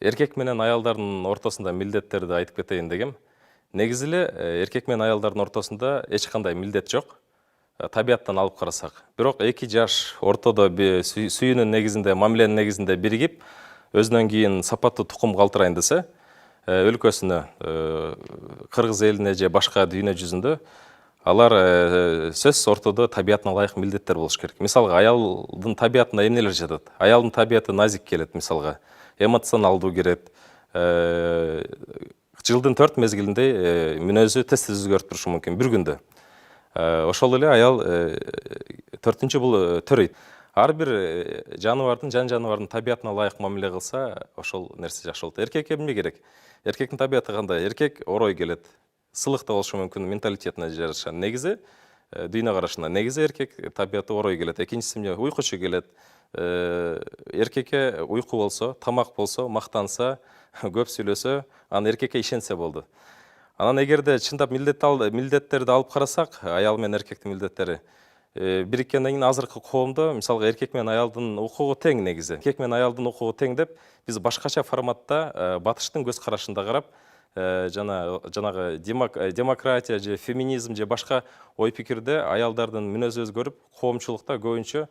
Эркек менен аялдардын ортосунда милдеттерди айтып кетейин дегем. Негизи эле эркек менен аялдардын ортосунда эч кандай милдет жок. Табияттан алып карасак. Бирок эки жаш ортодо сүйүүнүн негизинде, мамиленин негизинде биригип, өзүнөн кийин сапаттуу тукум калтырайын десе, өлкөсүнө, кыргыз элине же башка дүйнө жүзүндө алар сөзсүз ортодо табиятына ылайык милдеттер болуш керек. Мисалга, аялдын табиятында эмнелер жатат? Аялдын табияты назик келет, мисалга, эмоционалдуу келет. Жылдын 4 мезгилинде мүнөзү тез өзгөрүп турушу мүмкүн бир күндө. Ошол эле аял 4-нчү бул төрөйт. Ар бир жаныбардын, жан жаныбардын табиятына ылайык мамиле кылса, ошол нерсе жакшы болот. Эркекке эмне керек? Эркектин табияты кандай? Эркек орой келет. Сылык да болушу мүмкүн, менталитетине жараша. Негизи дүйнө карашына. Негизи эркек табияты орой келет. Экинчиси эмне? Уйкучу келет. Эркекке уйку болсо, тамак болсо, мактанса, көп сүйлөсө, аны эркекке ишенсе болду. Анан эгерде чындап милдеттерди алып карасак, аял менен эркектин милдеттери бириккенден кийин азыркы коомдо, мисалга, эркек менен аялдын укугу тең негизи. Эркек менен аялдын укугу тең деп, биз башкача форматта батыштын көз карашында карап, жанагы демократия же феминизм же башка ой пикирде аялдардын мүнөзү өзгөрүп, коомчулукта көбүнчө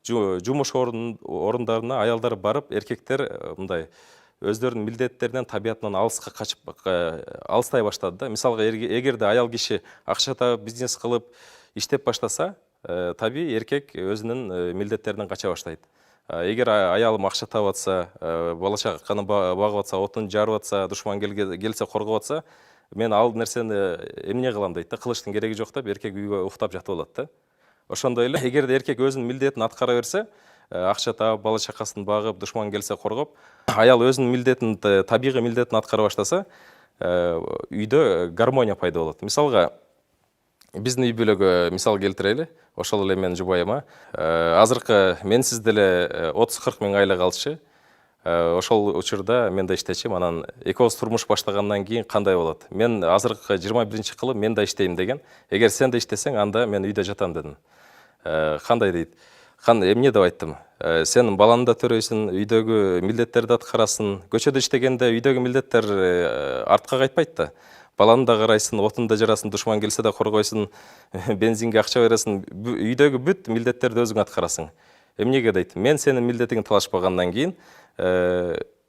жумуш орундарына аялдар барып, эркектер мындай өздөрүнүн милдеттеринен, табиятынан алыска качып, алыстай баштады да. Мисалга, эгерде аял киши акча таап, бизнес кылып, иштеп баштаса, табий эркек өзүнүн милдеттеринен кача баштайт. Эгер аялым акча таап атса, бала чаканы багып атса, отун жарып атса, душман келсе коргоп атса, мен ал нерсени эмне кылам дейт да, кылыштын кереги жок деп, эркек үйгө уктап жатып алат да. Ошондой эле, эгерде эркек өзүнүн милдетин аткара берсе, акча таап, бала чакасын багып, душман келсе коргоп, аял өзүнүн милдетин, табигый милдетин аткара баштаса, үйдө гармония пайда болот. Мисалга, биздин үй бүлөгө мисал келтирели, ошол эле менин жубайыма. Азыркы менсиз деле 30-40 миң айлык алчу. Ошол учурда мен да иштечим, анан экөөбүз турмуш баштагандан кийин кандай болот? Мен азыркы 21-кылым мен да иштейм деген. Эгер сен да иштесең, анда мен үйдө жатам дедим. Кандай дейт? Эмне деп айттым? Сен баланы да төрөйсүң, үйдөгү милдеттерди аткарасың. Көчөдө иштегенде үйдөгү милдеттер артка кайтпайт да. Баланы да карайсың, отун да жарасың, душман келсе да коргойсуң, бензинге акча бересиң, үйдөгү бүт милдеттерди өзүң аткарасың. Эмнеге дейт? Мен сенин милдетиңди талашпагандан кийин,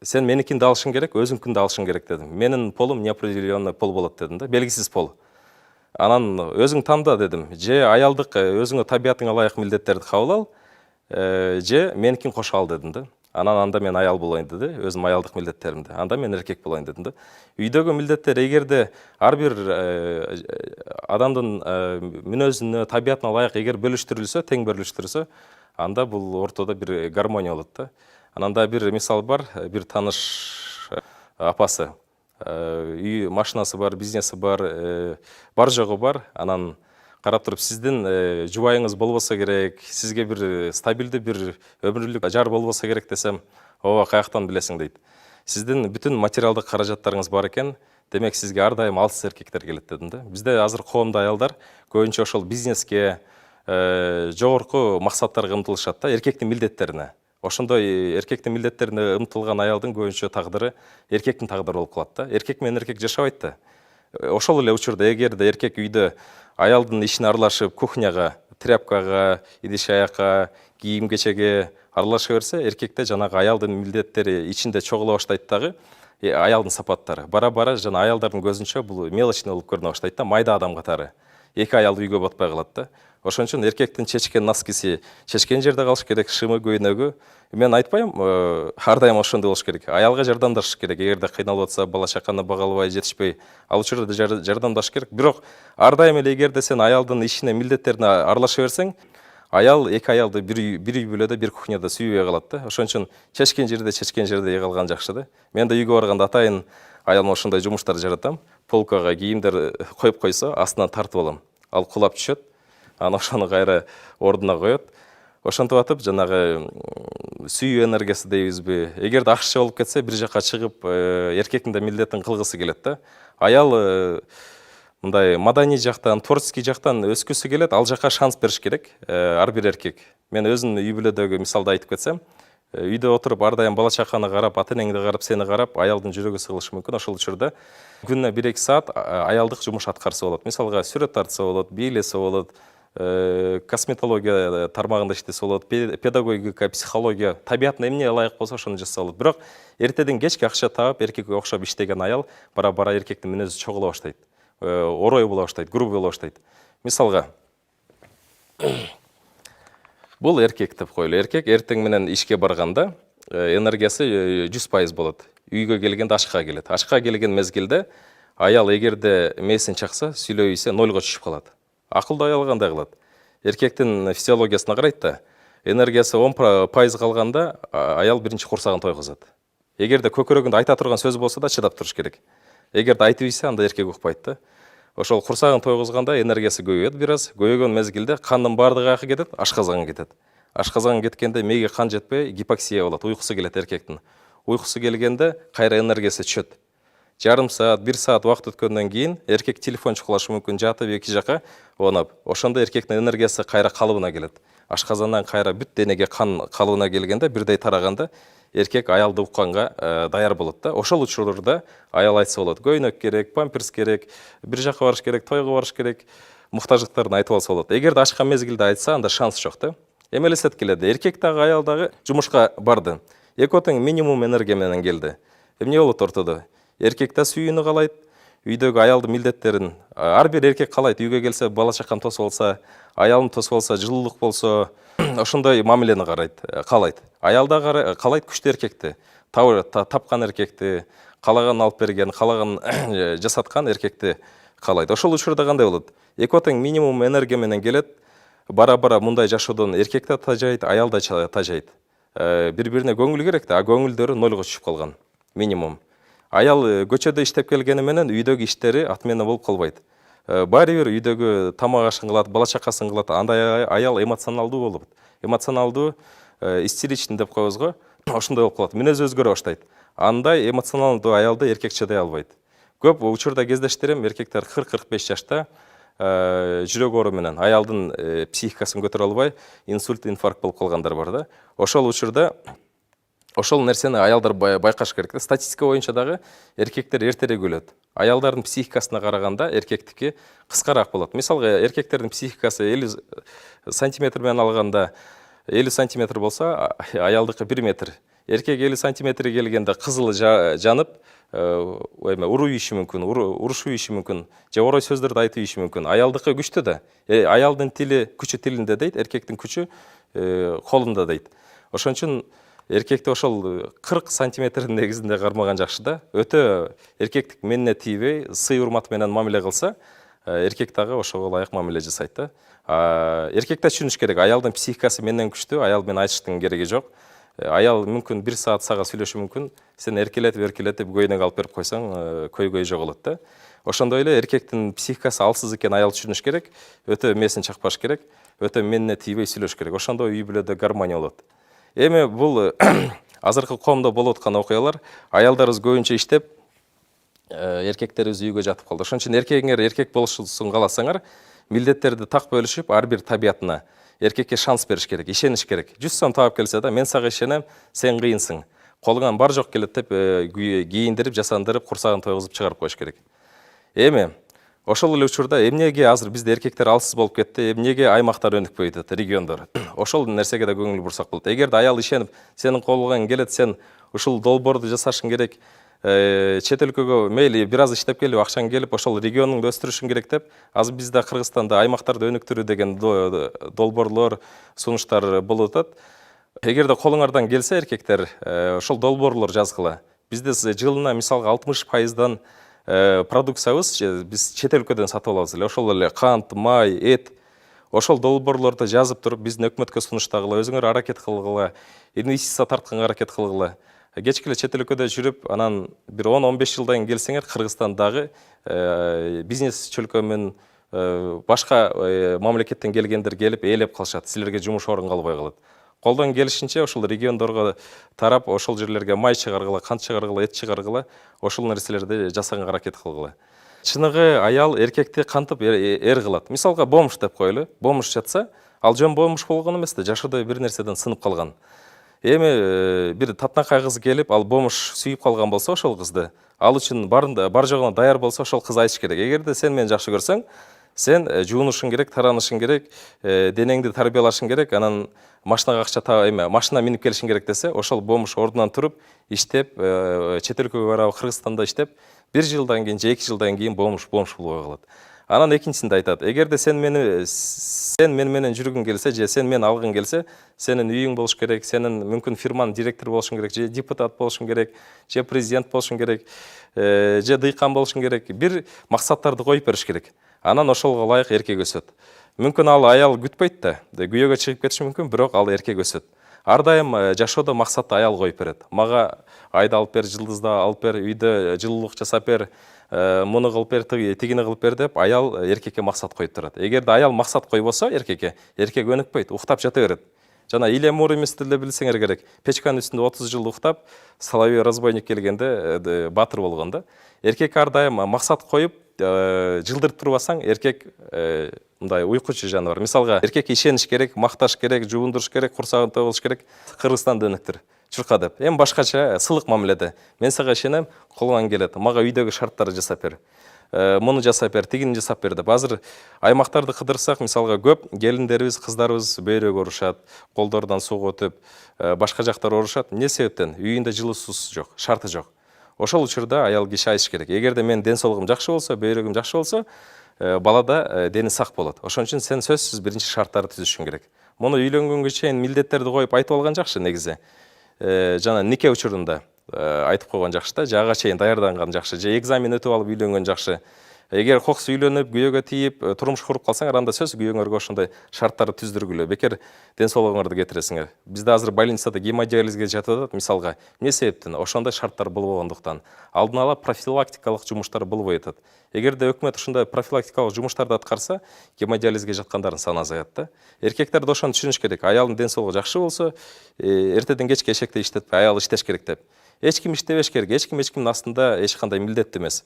сен меникинди алышың керек, өзүңкүндү алышың керек дедим. Менин полум неопределенный пол болот дедим да, белгисиз пол. Анан өзүң танда дедим. Же аялдык өзүңө табиятыңа ылайык милдеттерди кабыл ал, же меникин кошо ал дедим да. Анан анда мен аял болоюн деди, өзүм аялдык милдеттеримди. Анда мен эркек болоюн дедим да. Үйдөгү милдеттер эгерде ар бир адамдын мүнөзүнө, табиятына ылайык эгер бөлүштүрүлсө, тең бөлүштүрүлсө, анда бул ортодо бир гармония болот да. Ананда бир мисал бар, бир тааныш апасы. Үй машинасы бар, бизнеси бар жогу бар. Анан карап туруп, сиздин жубайыңыз болбосо керек, сизге бир стабилдүү бир өмүрлүк жар болбосо керек десем, ооба, каяктан билесиң дейт. Сиздин бүтүн материалдык каражаттарыңыз бар экен, демек сизге ар дайым алсыз эркектер келет дедим да. Бизде азыр коомдо аялдар көбүнчө ошол бизнеске, жогорку максаттарга умтулушат да, эркектин милдеттерине. Ошондой эркектин милдеттерине умтулган аялдын көбүнчө тагдыры эркектин тагдыры болуп калат да. Эркек менен эркек жашабайт да. Ошол эле учурда эгерде эркек үйдө аялдын ишине аралашып, кухняга, тряпкага, идиш аякка, кийим кечеге аралаша берсе, эркекте жанагы аялдын милдеттери ичинде чогула баштайт дагы, аялдын сапаттары. Бара-бара жана аялдардын көзүнчө бул мелочный болуп көрүнө баштайт да, майда адам катары. Эки аял үйгө батпай калат да. Ошон үчүн эркектин чечкен носкиси чечкен жерде калыш керек, шымы, көйнөгү. Мен айтпайм, ар дайым ошондой болуш керек. Аялга жардамдашыш керек. Эгерде кыйналып атса, бала чаканы бага албай, жетишпей, ал учурда жардамдашыш керек. Бирок ар дайым эле эгерде сен аялдын ишине, милдеттерине аралаша берсең, эки аялды бир үй бүлөдө, бир кухняда сүйбөй калат да. Ошон үчүн чечкен жерде калган жакшы да. Мен да үйгө барганда атайын аялыма ошондой жумуштарды жаратам. Полкага кийимдер коюп койсо, астынан тартып алам. Ал кулап түшөт. Анан ошону кайра ордуна коет. Ошентип атып, жанагы сүйүү энергиясы дейбизби? Эгерде акча болуп кетсе, бир жакка чыгып, эркектин да милдетин кылгысы келет да. Аял мындай маданий жактан, творческий жактан өскүсү келет, ал жакка шанс бериш керек ар бир эркек. Мен өзүм үй бүлөдөгү мисалды айтып кетсем, үйдө отуруп ар дайым бала чаканы карап, ата энеңди карап, сени карап, аялдын жүрөгү сыгылышы мүмкүн. Ошол учурда күнүнө 1-2 саат аялдык жумуш аткарса болот. Мисалга сүрөт тартса болот, бийлесе болот, косметология тармагында иштесе болот, педагогика, психология, табиятына эмне ылайык болсо ошону жасаса болот. Бирок эртеден кечке акча таап, эркекке окшоп иштеген аял бара-бара эркектин мүнөзү чогула баштайт. Орой боло баштайт, грубый боло баштайт. Мисалга, бул эркек деп коелу. Эркек эртең менен ишке барганда энергиясы 100% болот. Үйгө келгенде ашка келет. Ашка келген мезгилде аял эгерде мээсин чакса, сүйлөбөйсө 0 түшүп калат. Акылды аял кандай кылат? Эркектин физиологиясына карайт да, энергиясы 10% калганда аял биринчи курсагын тойгузат. Эгерде көкөрөгүндө айта турган сөз болсо да чыдап туруш керек. Эгерде айтыбыйса, анда эркек укпайт да. Ошол курсагын тойгузганда энергиясы көбөйөт бир аз. Көбөйгөн мезгилде кандын бардыгы каяка кетет, ашказанга кетет. Ашказанга кеткенде мээге кан жетпей, гипоксия болот, уйкусу келет эркектин. Уйкусу келгенде кайра энергиясы түшөт. Жарым саат, 1 саат убакыт өткөндөн кийин эркек телефон чукулашы мүмкүн, жатып эки жака онап. Ошондо эркектин энергиясы кайра калыбына келет. Ашказандан кайра бүт денеге кан калыбына келгенде, бирдей тараганда эркек аялды укканга даяр болот да. Ошол учурларда аял айтса болот, көйнөк керек, памперс керек, бир жака барыш керек, тойго барыш керек, муктаждыктарын айтып алса болот. Эгерде ачкан мезгилде айтса, анда шанс жок да. Эмелесет келеди, эркек дагы аял дагы жумушка барды. Эки тең минимум энергия менен келди. Эмне болот ортодо? Эркек да сүйүүнү каалайт, үйдөгү аялдын милдеттерин ар бир эркек каалайт. Үйгө келсе, бала чакан тосуп алса, аялын тосуп алса, жылуулук болсо, ошондой мамилени каалайт. Аял да каалайт күчтүү эркекти, тапкан эркекти, каалаганын алып берген, каалаганын жасаткан эркекти каалайт. Ошол учурда кандай болот? Эки тең минимум энергия менен келет. Бара-бара мындай жашоодон эркек да тажайт, аял да тажайт. Бири-бирине көңүл керек да, көңүлдөрү 0 түшүп калган. Минимум. Аял көчөдө иштеп келгени менен үйдөгү иштери атмена болуп калбайт. Баары бир үйдөгү тамак ашын кылат, бала чакасын кылат. Андай аял эмоционалдуу болот. Эмоционалдуу, истеричный деп коебуз го. Ошондой болуп калат. Мүнөзү өзгөрө баштайт. Андай эмоционалдуу аялды эркек чыдай албайт. Көп учурда кездештирем, эркектер 40-45 жашта жүрөк оору менен аялдын психикасын көтөрө албай, инсульт, инфаркт болуп калгандар бар да. Ошол учурда ошол нерсени аялдар байкаш керек да. Статистика боюнча дагы эркектер эртерээк өлөт. Аялдардын психикасына караганда эркектики кыскараак болот. Мисалга, эркектердин психикасы 50 сантиметр менен алганда 50 сантиметр болсо, аялдыкы 1 метр. Эркек 50 сантиметрге келгенде кызылы жанып, уруйушу мүмкүн, урушуйушу мүмкүн, же орой сөздөрдү айтып ийиши мүмкүн. Аялдыкы күчтүү да. Аялдын тили күчү тилинде дейт, эркектин күчү колунда дейт. Ошон үчүн эркекти ошол 40 сантиметрдин негизинде кармаган жакшы да. Өтө эркектик менине тийбей, сый урмат менен мамиле кылса, эркек дагы ошого ылайык мамиле жасайт да. Эркек да түшүнүш керек, аялдын психикасы менден күчтүү, аял менен айтыштын кереги жок. Аял мүмкүн 1 саат сага сүйлөшү мүмкүн, сен эркелетип көйнөк алып берип койсоң, көйгөй жоголот да. Ошондой эле эркектин психикасы алсыз экен аял түшүнүш керек, өтө мээсин чакпаш керек, өтө менине тийбей сүйлөш керек. Ошондо үй бүлөдө гармония болот. Эми бул азыркы коомдо болуп аткан окуялар, аялдарыбыз көбүнчө иштеп, эркектерибиз үйгө жатып калды. Ошон үчүн эркегиңер эркек болушун кааласаңар, милдеттерди так бөлүшүп, ар бир табиятына эркекке шанс бериш керек, ишениш керек. 100 сом таап келсе да, мен сага ишенем, сен кыйынсың. Колуңан бар жок келет деп кийиндирип, жасандырып, курсагын тойгузуп чыгарып коюш керек. Эми ошол эле учурда эмнеге азыр бизде эркектер алсыз болуп кетти, эмнеге аймактар өнүкпөй атат, региондор. Ошол нерсеге да көңүл бурсак болот. Эгерде аял ишенип, сенин колуңан келет, сен ушул долбоорду жасашың керек, чет өлкөгө мейли бир аз иштеп келип, акчаң келип, ошол регионуңду өстүрүшүң керек деп, азыр бизде Кыргызстанда аймактарды өнүктүрүү деген долбоорлор, сунуштар болуп атат. Эгерде колуңардан келсе эркектер, ошол долбоорлор жазгыла. Бизде жылына мисалга 60%дан продукциябыз биз чет өлкөдөн сатып алабыз эле. Ошол эле кант, май, эт. Ошол долбоорлорду жазып туруп, биздин өкмөткө сунуштагыла, өзүңөр аракет кылгыла, инвестиция тартканга аракет кылгыла. Кечкеле чет өлкөдө жүрүп, анан бир 10-15 жылдан кийин келсеңер, Кыргызстандагы бизнес чөлкөмүн башка мамлекеттен келгендер келип, ээлеп калышат. Силерге жумуш орун калбай калат. Колдон келишинче ошол региондорго тарап, ошол жерлерге май чыгаргыла, кант чыгаргыла, эт чыгаргыла, ошол нерселерди жасаганга аракет кылгыла. Чыныгы аял эркекти кантип кылат. Мисалга, бомж деп коелу. Бомж жатса, ал жөн бомж болгон эмес да, жашоодо бир нерседен сынып калган. Эми бир татынакай кыз келип, ал бомуш сүйүп калган болсо ошол кызды, ал үчүн бар жогуна даяр болсо ошол кыз айтыш керек. Эгерде сен мени жакшы көрсөң, сен жуунушуң керек, таранышың керек, денеңди тарбиялашың керек, анан машинага акча машина минип келишиң керек десе, ошол бомуш ордунан туруп, иштеп, чет өлкөгө барабы, Кыргызстанда иштеп, 1 жылдан кийин же 2 жылдан кийин бомуш болбой калат. Анан экинчисинде айтат, эгерде сен мен менен жүргүң келсе, же сен мени алгың келсе, сенин үйүң болуш керек, сенин мүмкүн фирманын директору болушуң керек, же депутат болушуң керек, же президент болушуң керек, же дыйкан болушуң керек. Бир максаттарды коюп бериш керек. Анан ошолго ылайык эркек өсөт. Мүмкүн ал аял күтпөйт да, күйөөгө чыгып кетиши мүмкүн, бирок ал эркек өсөт. Ар дайым жашоодо максатты аял коюп берет. Мага айды алып бер, жылдызды алып бер, үйдө жылуулук жасап бер, муну кылып бер, тигини кылып бер деп аял эркекке максат коюп турат. Эгерде аял максат койбосо эркекке, эркек өнүкпөйт, уктап жата берет. Жана Илья Муромецти эле билсеңер керек. Печканын үстүндө 30 жыл уктап, Соловей разбойник келгенде батыр болгон да. Эркек ар дайым максат коюп, жылдырып турбасаң, эркек мындай уйкучу жаныбар. Мисалга, эркекке ишениш керек, макташ керек, жуундуруш керек, курсагын тогулуш керек. Кыргызстанды өнүктүр. Чурка деп. Эми башкача сылык мамиледе. Мен сага ишенем, колуңан келет. Мага үйдөгү шарттарды жасап бер. Муну жасап бер, тигини жасап бер деп. Азыр аймактарды кыдырсак, мисалга көп келиндерибиз, кыздарыбыз бөйрөк оорушат, колдорунан суу өтүп, башка жактар оорушат. Эмне себептен? Үйүндө жылуу суусу жок, шарты жок. Ошол учурда аял киши айтыш керек. Эгерде менин ден соолугум жакшы болсо, бөйрөгүм жакшы болсо, балада дени сак болот. Ошон үчүн сен сөзсүз биринчи шарттарды түзүшүң керек. Муну үйлөнгөнгө чейин милдеттерди коюп айтып алган жакшы негизи. Жана нике учурунда айтып койгон жакшы да, ага чейин даярданган жакшы, же экзамен өтүп алып үйлөнгөн жакшы. Эгер кокс үйлөнүп, күйөөгө тийип, турмуш куруп калсаңар, анда сөз күйөөңөргө ошондой шарттарды түздүргүлө. Бекер ден соолугуңарды кетиресиңер. Бизде азыр больницада гемодиализге жатып атат, мисалга. Эмне себептен? Ошондой шарттар болбогондуктан. Алдын ала профилактикалык жумуштар болбой атат. Эгерде өкмөт ушундай профилактикалык жумуштарды аткарса, гемодиализге жаткандардын саны азаят да. Эркектер да ошону түшүнүш керек. Аялдын ден соолугу жакшы болсо, эртеден кечке эшекте иштетпей, аял иштеш керек деп. Эч ким иштебеш керек, эч кимдин астында эч кандай милдеттүү эмес.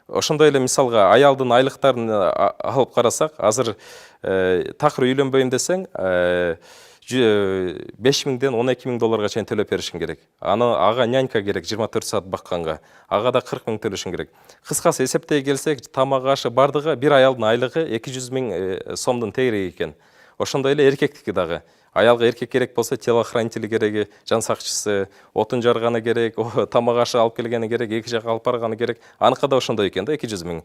Ошондой эле мисалга аялдын айлыктарын алып карасак, азыр такыр үйлөнбөйм десең, 5000ден 12000 долларга чейин төлөп беришиң керек. Ага нянька керек 24 саат бакканга. Ага да 40 000 төлөшүң керек. Кыскасы эсептей келсек, тамак ашы бардыгы бир аялдын айлыгы 200 000 сомдун тегереги экен. Ошондой эле эркектики дагы. Аялга эркек керек болсо, телохранители кереги, жан сакчысы, отун жарганы керек, тамак ашы алып келгени керек, эки жака алып барганы керек. Аныкы да ошондой экен да, 200 000.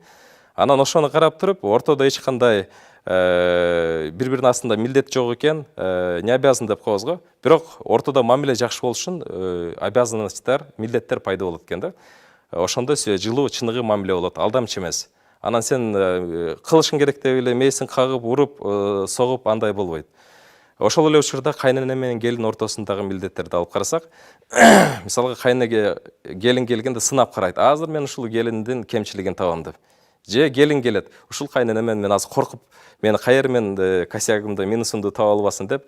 Анан ошону карап туруп, ортодо эч кандай бири-биринин астында милдет жок экен, не обязан деп коебуз го. Бирок ортодо мамиле жакшы болуш үчүн обязанностьтар, милдеттер пайда болот экен да. Ошондо жылуу, чыныгы мамиле болот, алдамчы эмес. Анан сен кылышың керек деп эле мээсин кагып, уруп, согуп андай болбойт. Ошол эле учурда кайнене менен келин ортосундагы милдеттерди алып карасак, мисалга кайнеге келин келгенде сынап карайт. Азыр мен ушул келиндин кемчилигин табам деп. Же келин келет, ушул кайненемен мен азыр коркуп, мени кайер мен косягымды, минусумду таба албасын деп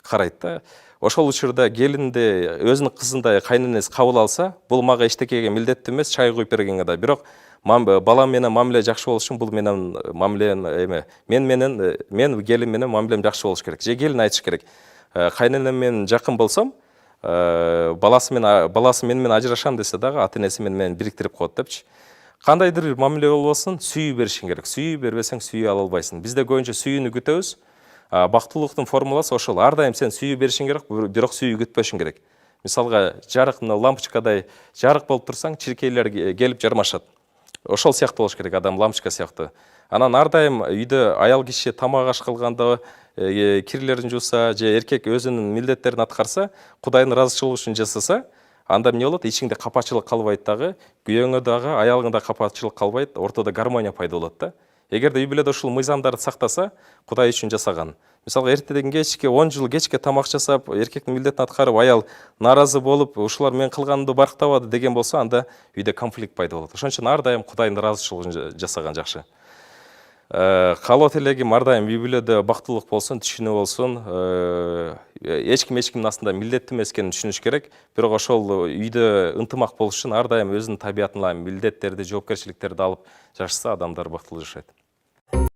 карайт да. Ошол учурда келинди өзүнүн кызындай кайненеси кабыл алса, бул мага эчтекеге милдеттүү эмес, чай куюп бергенге да. Бирок балам менен мамиле жакшы болуш үчүн бул менен мамиле мен келин менен мамилем жакшы болуш керек. Же келин айтыш керек. Кайненем менен жакын болсом, баласы менен ажырашам десе дагы ата-энеси менен бириктирип коет депчи. Кандайдыр бир мамиле болбосун, сүйүү беришиң керек. Сүйүү бербесең сүйүү ала албайсың. Бизде көбүнчө сүйүүнү күтөбүз. Бактылуулуктун формуласы ошол. Ар дайым сен сүйүү беришиң керек, бирок сүйүү күтпөшүң керек. Мисалга, жарык лампочкадай жарык болуп турсаң, чиркейлер келип жармашат. Ошол сыяктуу болуш керек, адам лампочка сыяктуу. Анан ар дайым үйдө аял киши тамак аш кылганда, кирлерин жууса, же эркек өзүнүн милдеттерин аткарса, Кудайдын ыраазычылыгы үчүн жасаса, анда эмне болот? Ичиңде капачылык калбайт дагы, күйөөңө дагы, аялыңа да капачылык калбайт, ортодо гармония пайда болот да. Эгерде үй бүлөдө ушул мыйзамдарды сактаса, Кудай үчүн жасаган. Мисалга, эртеден кечке 10 жыл кечке тамак жасап, эркектин милдетин аткарып, аял нааразы болуп, ушулар мен кылганымды барктабады деген болсо, анда үйдө конфликт пайда болот. Ошон үчүн ар дайым Кудайдын ыраазычылыгын жасаган жакшы. Каалоо тилегим ар дайым үй бүлөдө бактылык болсун, түшүнүү болсун. Эч кимдин астында милдеттүү эмес экенин түшүнүш керек. Бирок ошол үйдө ынтымак болуш үчүн ар дайым өзүнүн табиятына милдеттерди, жоопкерчиликтерди алып жашаса, адамдар бактылуу жашайт.